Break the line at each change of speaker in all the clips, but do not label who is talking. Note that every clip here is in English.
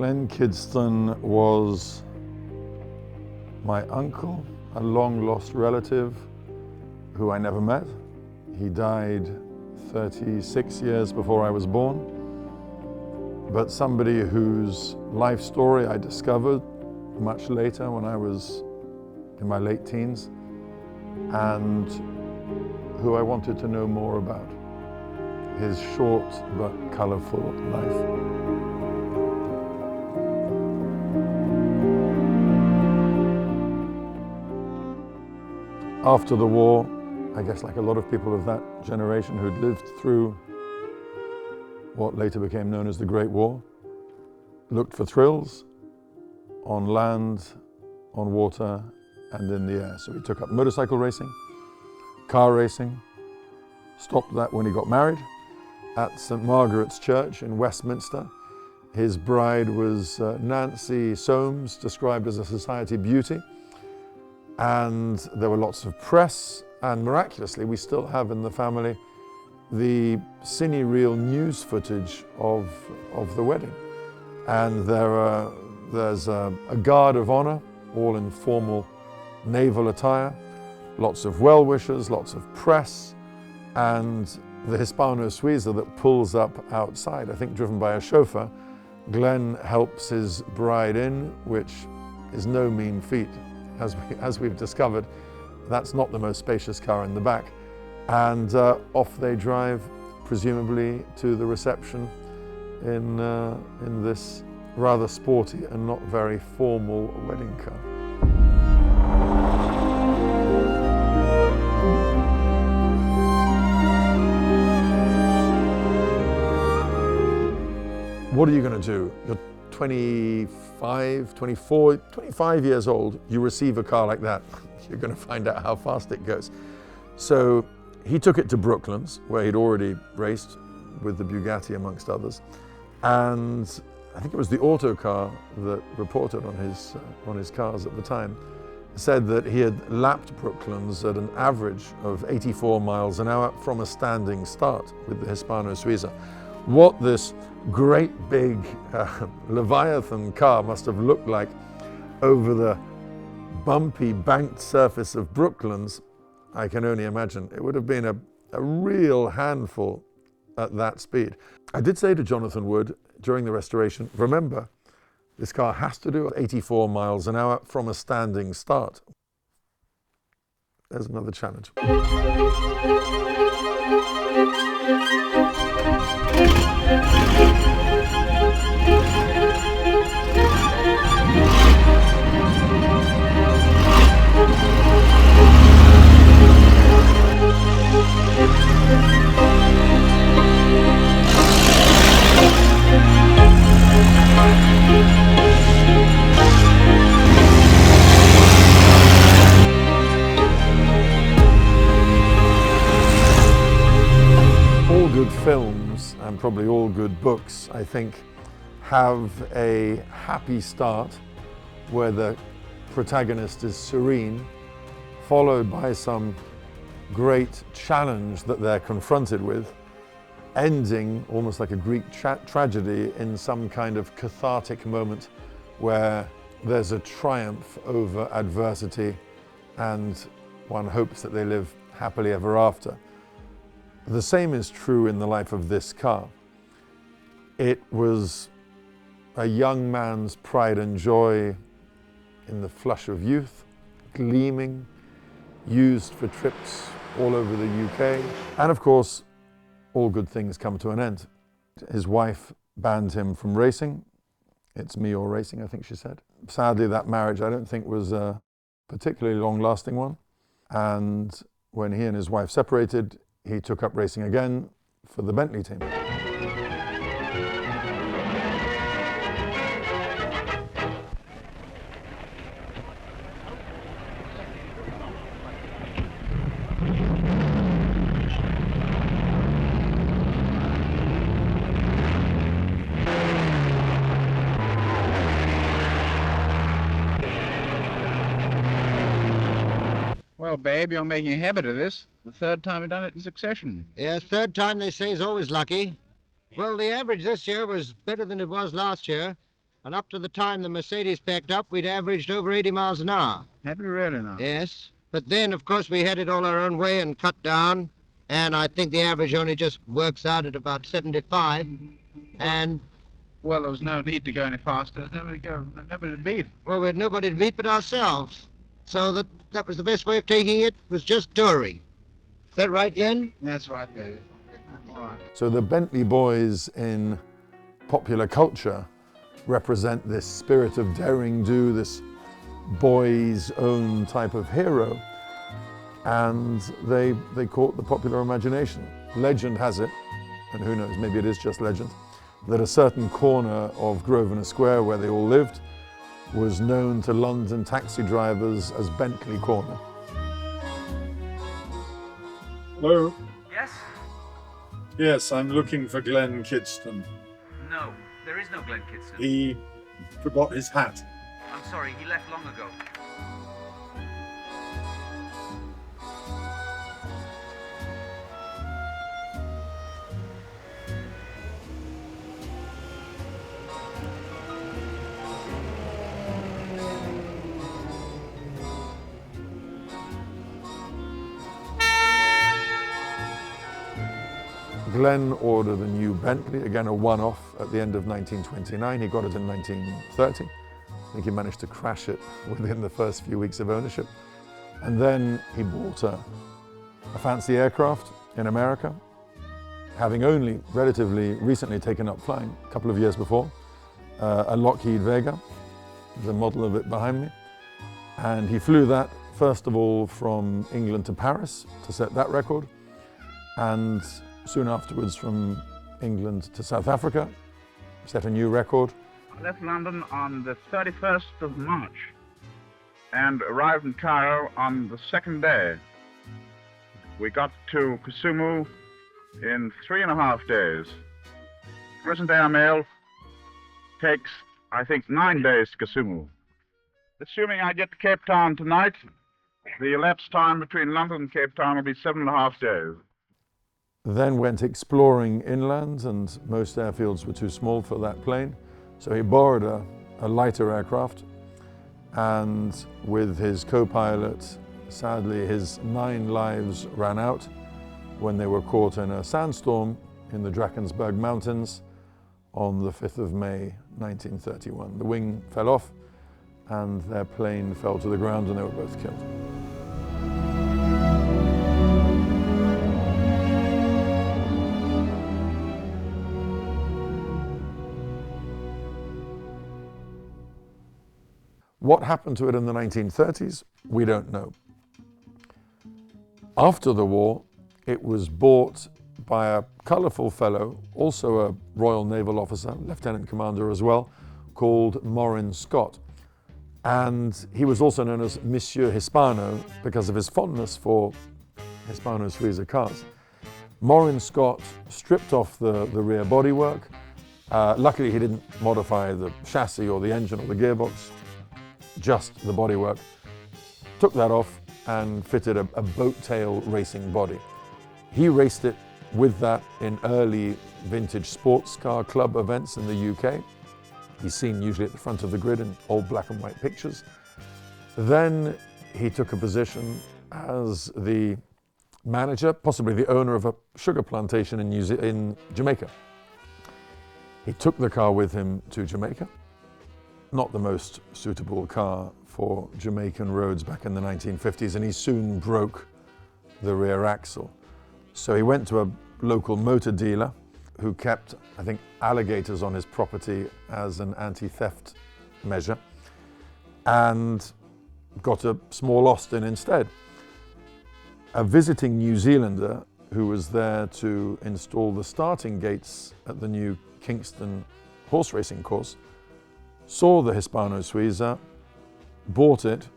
Glenn Kidston was my uncle, a long-lost relative who I never met. He died 36 years before I was born, but somebody whose life story I discovered much later when I was in my late teens, and who I wanted to know more about. His short but colorful life. After the war, I guess like a lot of people of that generation who'd lived through what later became known as the Great War, looked for thrills on land, on water, and in the air. So he took up motorcycle racing, car racing, stopped that when he got married at St. Margaret's Church in Westminster. His bride was Nancy Soames, described as a society beauty. And there were lots of press, and miraculously we still have in the family the cine-reel news footage of the wedding. And there's a guard of honor, all in formal naval attire, lots of well-wishers, lots of press, and the Hispano-Suiza that pulls up outside, I think driven by a chauffeur. Glenn helps his bride in, which is no mean feat. As we've discovered, that's not the most spacious car in the back. And off they drive, presumably to the reception in this rather sporty and not very formal wedding car. What are you going to do? You're 25, 24, 25 years old, you receive a car like that. You're going to find out how fast it goes. So he took it to Brooklands, where he'd already raced with the Bugatti amongst others. And I think it was the Autocar that reported on his cars at the time, said that he had lapped Brooklands at an average of 84 miles an hour from a standing start with the Hispano-Suiza. What this great big Leviathan car must have looked like over the bumpy banked surface of Brooklands, I can only imagine. It would have been a real handful at that speed. I did say to Jonathan Wood during the restoration, remember, this car has to do 84 miles an hour from a standing start. There's another challenge. All good films, and probably all good books, I think, have a happy start where the protagonist is serene, followed by some great challenge that they're confronted with, ending almost like a Greek tragedy in some kind of cathartic moment where there's a triumph over adversity and one hopes that they live happily ever after. The same is true in the life of this car. It was a young man's pride and joy in the flush of youth, gleaming, used for trips all over the UK. And of course, all good things come to an end. His wife banned him from racing. It's me or racing, I think she said. Sadly, that marriage I don't think was a particularly long-lasting one. And when he and his wife separated, he took up racing again for the Bentley team.
Well, babe, you're making a habit of this. The third time you've done it in succession.
Yes, third time they say is always lucky. Well, the average this year was better than it was last year. And up to the time the Mercedes packed up, we'd averaged over 80 miles an hour.
Have you really now?
Yes. But then, of course, we headed all our own way and cut down. And I think the average only just works out at about 75. And,
Well, there was no need to go any faster. Nobody to beat.
well, we had nobody to beat but ourselves. So that was the best way of taking it, was just touring. Is that right, Jen?
That's right, baby. All right.
So the Bentley Boys in popular culture represent this spirit of daring do, this boy's own type of hero, and they caught the popular imagination. Legend has it, and who knows, maybe it is just legend, that a certain corner of Grosvenor Square where they all lived was known to London taxi drivers as Bentley Corner.
Hello?
Yes?
Yes, I'm looking for Glenn Kidston.
No, there is no Glenn Kidston.
He forgot his hat.
I'm sorry, he left long ago.
Glenn ordered a new Bentley, again a one-off at the end of 1929. He got it in 1930. I think he managed to crash it within the first few weeks of ownership. And then he bought a fancy aircraft in America, having only relatively recently taken up flying, a couple of years before, a Lockheed Vega, the model of it behind me. And he flew that, first of all, from England to Paris to set that record, and soon afterwards from England to South Africa, set a new record.
I left London on the 31st of March and arrived in Cairo on the second day. We got to Kisumu in 3.5 days. Present air mail takes, I think, 9 days to Kisumu. Assuming I get to Cape Town tonight, the elapsed time between London and Cape Town will be 7.5 days.
Then went exploring inland, and most airfields were too small for that plane. So he borrowed a lighter aircraft, and with his co-pilot, sadly his 9 lives ran out when they were caught in a sandstorm in the Drakensberg Mountains on the 5th of May 1931. The wing fell off and their plane fell to the ground and they were both killed. What happened to it in the 1930s? We don't know. After the war, it was bought by a colourful fellow, also a Royal Naval officer, Lieutenant Commander as well, called Morin Scott. And he was also known as Monsieur Hispano because of his fondness for Hispano-Suiza cars. Morin Scott stripped off the rear bodywork. Luckily, he didn't modify the chassis or the engine or the gearbox, just the bodywork. Took that off and fitted a boat tail racing body. He raced it with that in early vintage sports car club events in the UK. He's seen usually at the front of the grid in old black and white pictures. Then he took a position as the manager, possibly the owner of a sugar plantation in Jamaica. He took the car with him to Jamaica. Not the most suitable car for Jamaican roads back in the 1950s, and he soon broke the rear axle. So he went to a local motor dealer who kept, I think, alligators on his property as an anti-theft measure, and got a small Austin instead. A visiting New Zealander who was there to install the starting gates at the new Kingston horse racing course saw the Hispano-Suiza, bought it,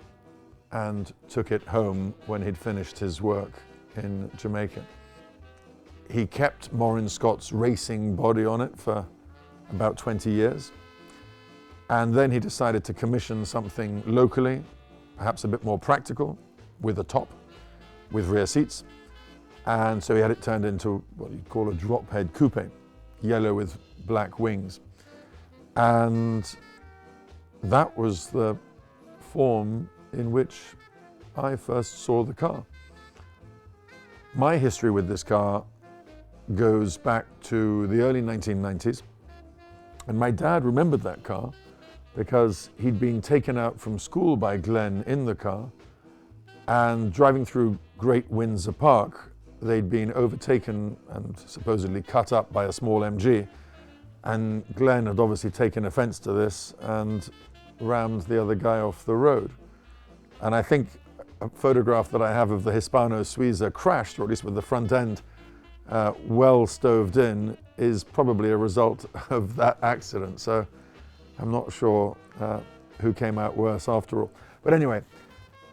and took it home when he'd finished his work in Jamaica. He kept Morin Scott's racing body on it for about 20 years. And then he decided to commission something locally, perhaps a bit more practical, with a top, with rear seats. And so he had it turned into what you'd call a drop head coupe, yellow with black wings. And that was the form in which I first saw the car. My history with this car goes back to the early 1990s, and my dad remembered that car because he'd been taken out from school by Glenn in the car, and driving through Great Windsor Park, they'd been overtaken and supposedly cut up by a small MG, and Glenn had obviously taken offense to this and rammed the other guy off the road. And I think a photograph that I have of the Hispano Suiza crashed, or at least with the front end well stoved in, is probably a result of that accident. So I'm not sure who came out worse after all. But anyway,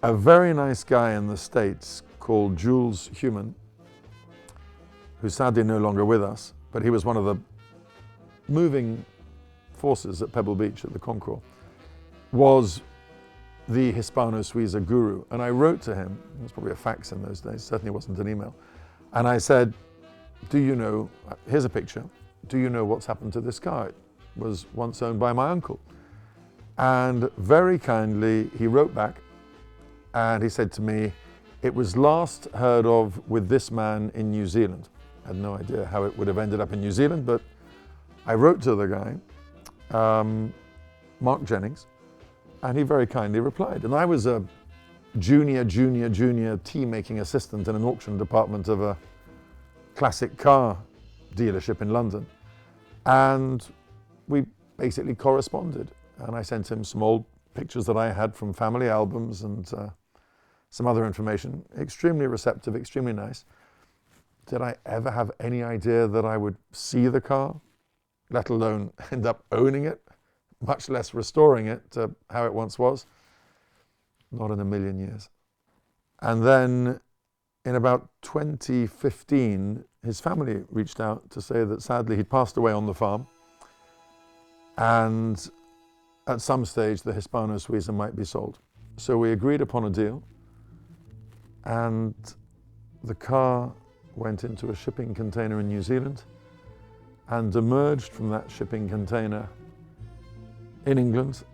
a very nice guy in the States called Jules Human, who's sadly no longer with us, but he was one of the moving forces at Pebble Beach at the Concours, was the Hispano Suiza guru. And I wrote to him, it was probably a fax in those days, certainly wasn't an email, and I said, do you know, here's a picture, do you know what's happened to this car? It was once owned by my uncle. And very kindly, he wrote back, and he said to me, it was last heard of with this man in New Zealand. I had no idea how it would have ended up in New Zealand, but I wrote to the guy, Mark Jennings, and he very kindly replied. And I was a junior tea-making assistant in an auction department of a classic car dealership in London. And we basically corresponded. And I sent him some old pictures that I had from family albums and some other information. Extremely receptive, extremely nice. Did I ever have any idea that I would see the car, let alone end up owning it, much less restoring it to how it once was? Not in a million years. And then in about 2015, his family reached out to say that sadly he'd passed away on the farm, and at some stage the Hispano Suiza might be sold. So we agreed upon a deal, and the car went into a shipping container in New Zealand and emerged from that shipping container in England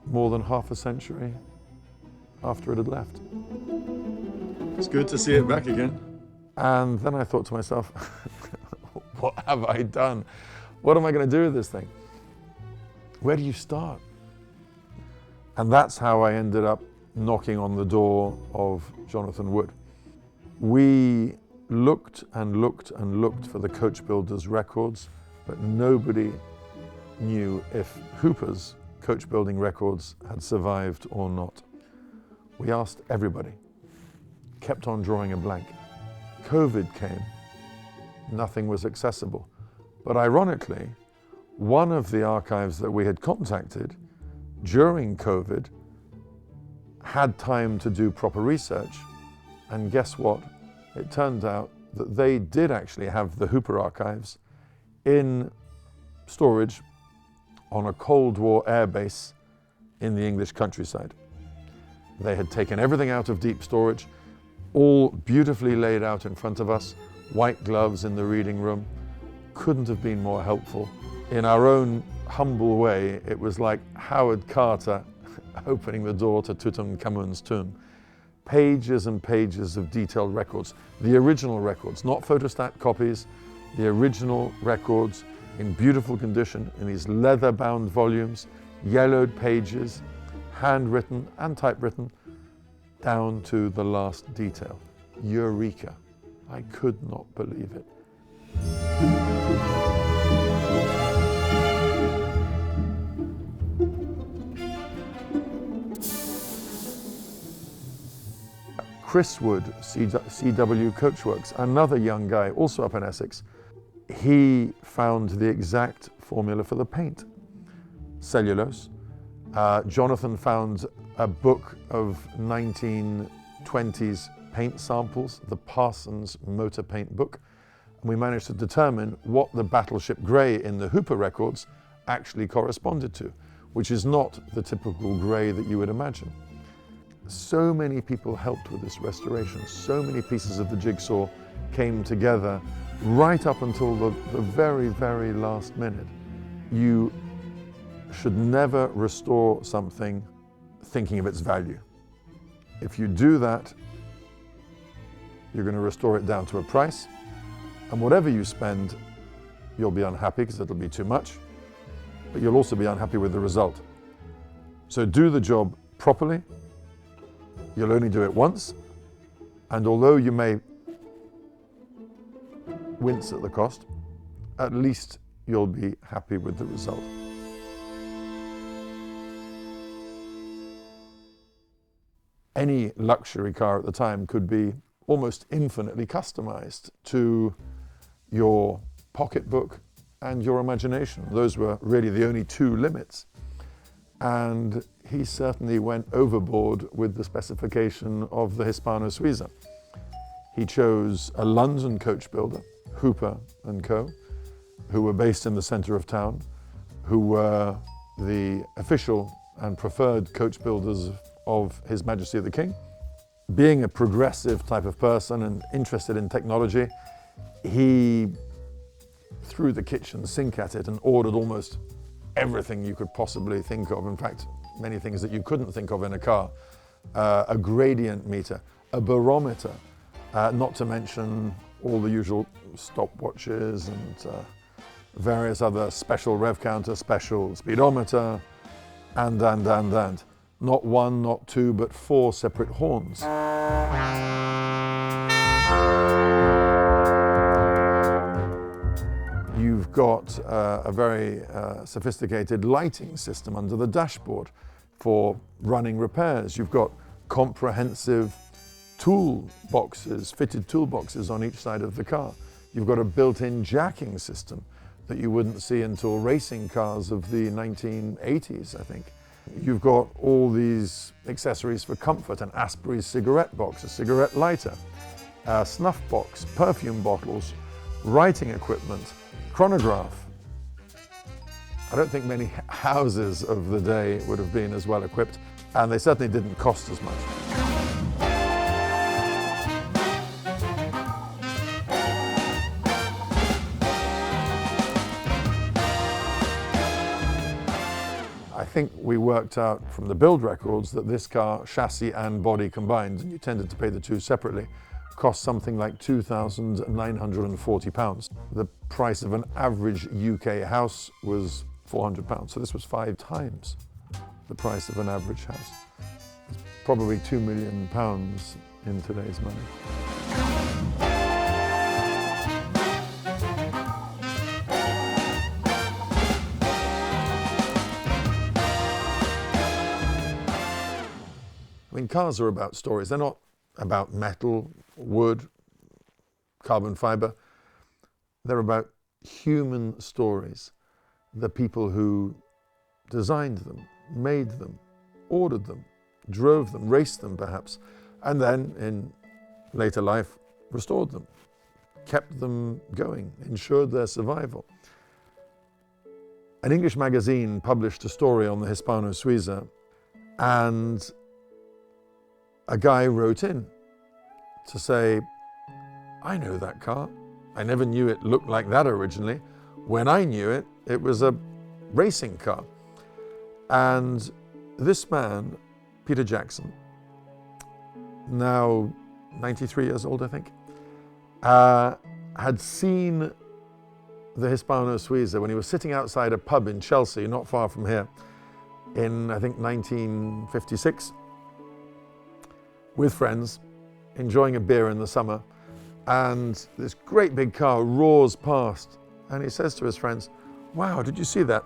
more than half a century after it had left.
It's good to see it back again.
And then I thought to myself, what have I done? What am I going to do with this thing? Where do you start? And that's how I ended up knocking on the door of Jonathan Wood. We looked and looked and looked for the coach builders' records, but nobody knew if Hooper's coach building records had survived or not. We asked everybody, kept on drawing a blank. COVID came, nothing was accessible. But ironically, one of the archives that we had contacted during COVID had time to do proper research, and guess what? It turned out that they did actually have the Hooper archives in storage on a Cold War airbase in the English countryside. They had taken everything out of deep storage, all beautifully laid out in front of us, white gloves in the reading room. Couldn't have been more helpful. In our own humble way, it was like Howard Carter opening the door to Tutankhamun's tomb. Pages and pages of detailed records. The original records, not photostat copies, the original records in beautiful condition in these leather-bound volumes, yellowed pages, handwritten and typewritten, down to the last detail. Eureka. I could not believe it. Chris Wood, CW Coachworks, another young guy, also up in Essex, he found the exact formula for the paint. Cellulose. Jonathan found a book of 1920s paint samples, the Parsons Motor Paint Book, and we managed to determine what the battleship grey in the Hooper records actually corresponded to, which is not the typical grey that you would imagine. So many people helped with this restoration, so many pieces of the jigsaw came together right up until the very, very last minute. You should never restore something thinking of its value. If you do that, you're going to restore it down to a price, and whatever you spend, you'll be unhappy because it'll be too much, but you'll also be unhappy with the result. So do the job properly. You'll only do it once, and although you may wince at the cost, at least you'll be happy with the result. Any luxury car at the time could be almost infinitely customized to your pocketbook and your imagination. Those were really the only two limits. And he certainly went overboard with the specification of the Hispano Suiza. He chose a London coach builder, Hooper & Co., who were based in the center of town, who were the official and preferred coach builders of His Majesty the King. Being a progressive type of person and interested in technology, he threw the kitchen sink at it and ordered almost everything you could possibly think of. In fact, many things that you couldn't think of in a car. A gradient meter, a barometer, not to mention all the usual stopwatches and various other special rev counter, special speedometer, and. Not one, not two, but 4 separate horns. You've got a very sophisticated lighting system under the dashboard for running repairs. You've got comprehensive tool boxes, fitted toolboxes on each side of the car. You've got a built-in jacking system that you wouldn't see until racing cars of the 1980s, I think. You've got all these accessories for comfort, an Asbury cigarette box, a cigarette lighter, a snuff box, perfume bottles, writing equipment, chronograph. I don't think many houses of the day would have been as well equipped, and they certainly didn't cost as much. I think we worked out from the build records that this car, chassis and body combined, and you tended to pay the two separately, cost something like £2,940. The price of an average UK house was £400, so this was 5 times the price of an average house. It's probably £2 million in today's money. I mean, cars are about stories. They're not about metal, wood, carbon fiber. They're about human stories. The people who designed them, made them, ordered them, drove them, raced them perhaps, and then in later life restored them, kept them going, ensured their survival. An English magazine published a story on the Hispano Suiza, and a guy wrote in to say, I know that car. I never knew it looked like that originally. When I knew it, it was a racing car. And this man, Peter Jackson, now 93 years old, I think, had seen the Hispano Suiza when he was sitting outside a pub in Chelsea, not far from here, in, I think, 1956. With friends, enjoying a beer in the summer, and this great big car roars past, and he says to his friends, wow, did you see that?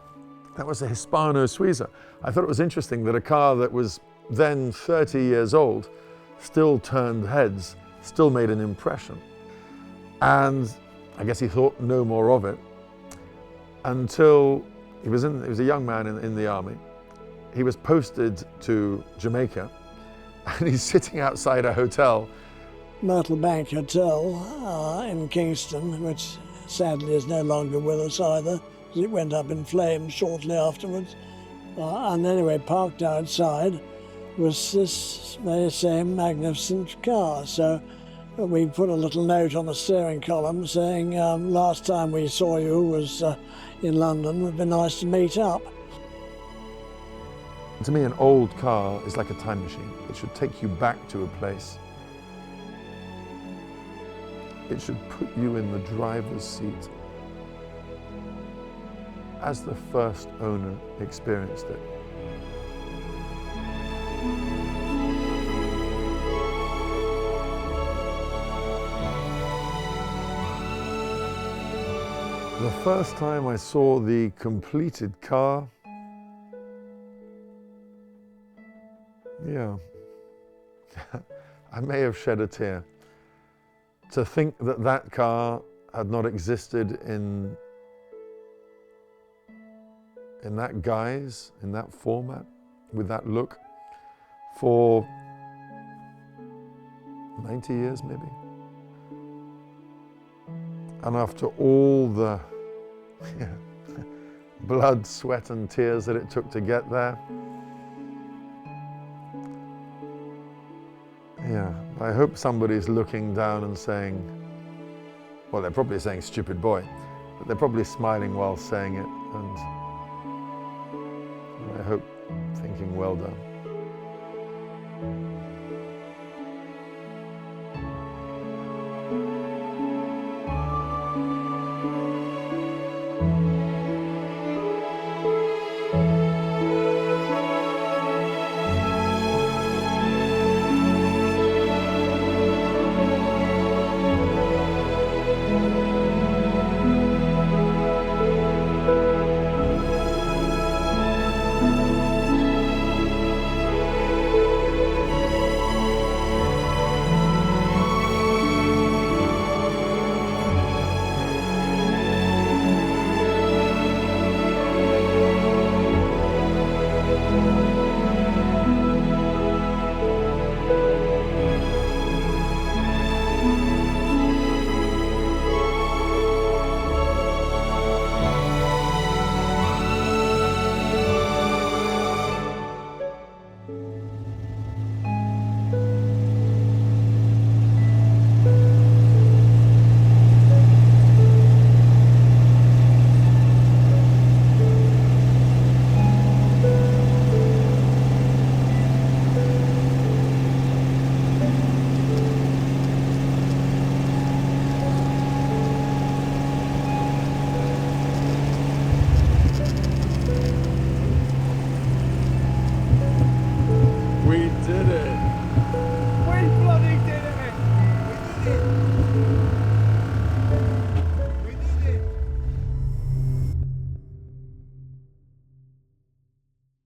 That was a Hispano Suiza. I thought it was interesting that a car that was then 30 years old still turned heads, still made an impression. And I guess he thought no more of it until he was a young man in the army. He was posted to Jamaica, and he's sitting outside a hotel.
Myrtle Bank Hotel in Kingston, which sadly is no longer with us either, because it went up in flames shortly afterwards. And anyway, parked outside was this very same magnificent car. So we put a little note on the steering column saying, last time we saw you was in London, it would be nice to meet up.
To me, an old car is like a time machine. It should take you back to a place. It should put you in the driver's seat as the first owner experienced it. The first time I saw the completed car, yeah, I may have shed a tear. To think that that car had not existed in that guise, in that format, with that look, for 90 years maybe. And after all the blood, sweat and tears that it took to get there, yeah, I hope somebody's looking down and saying, well, they're probably saying stupid boy, but they're probably smiling while saying it, and I hope thinking well done.